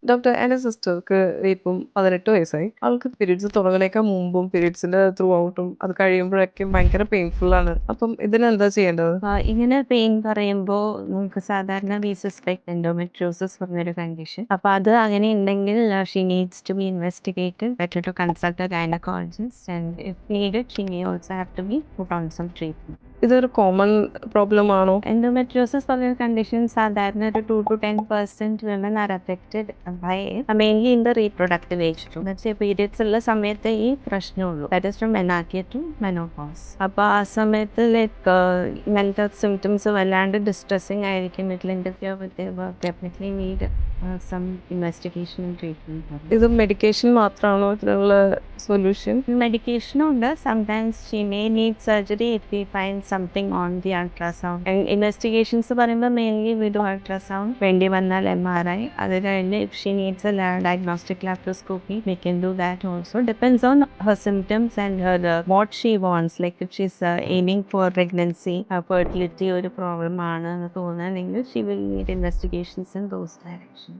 Doctor എൻ്റെ സിസ്റ്റർക്ക് ഇപ്പം 18 വയസ്സായി. ആൾക്ക് പീരീഡ്സ് തുടങ്ങണേക്കാൾ മുമ്പും പീരീഡ്സിന്റെ ത്രൂ ഔട്ടും അത് കഴിയുമ്പോഴൊക്കെ ഭയങ്കര പെയിൻഫുള്ളാണ്. അപ്പം ഇതിനെന്താ ചെയ്യേണ്ടത്? ഇങ്ങനെ പെയിൻ പറയുമ്പോൾ നമുക്ക് സാധാരണ വി സസ്പെക്ട് എൻഡോമെട്രിയോസിസ് പറഞ്ഞൊരു കണ്ടീഷൻ. അപ്പോൾ അത് അങ്ങനെ ഉണ്ടെങ്കിൽ she needs to be investigated, better to consult a gynaecologist and if needed she may also have to be put on some treatment. ഇതൊരു കോമൺ പ്രോബ്ലം ആണോ? Endometriosis പറഞ്ഞൊരു കണ്ടീഷൻ സാധാരണ ഒരു 2 to 10% women are affected by it, mainly in the reproductive age too. എന്നുവെച്ചാൽ periods ഉള്ള സമയത്ത് ഈ പ്രശ്നമുള്ളൂ. That is from menarche to menopause. അപ്പോൾ ആ സമയത്ത് ലൈക്ക് ഇങ്ങനത്തെ സിംറ്റംസ് വല്ലാണ്ട് ഡിസ്ട്രെസ്സിങ് ആയിരിക്കും. It interfere with work, definitely need some investigation and treatment. ഇത് മെഡിക്കേഷൻ മാത്രമാണോ ഇതിനുള്ള സൊല്യൂഷൻ? മെഡിക്കേഷനും ഉണ്ട്. Sometimes she may need surgery if we find something on the ultrasound. Investigations പറയുമ്പോൾ മെയിൻലി വി ഡു അൾട്രാസൗണ്ട്, വേണ്ടി വന്നാൽ MRI. അത് കഴിഞ്ഞ് if she needs a diagnostic laparoscopy V can do that also. Depends on her symptoms and her what she wants. Like if she's aiming for pregnancy, fertility ഒരു problem ആണ് എന്ന് തോന്നുകയാണെങ്കിൽ she will need investigations in those direction.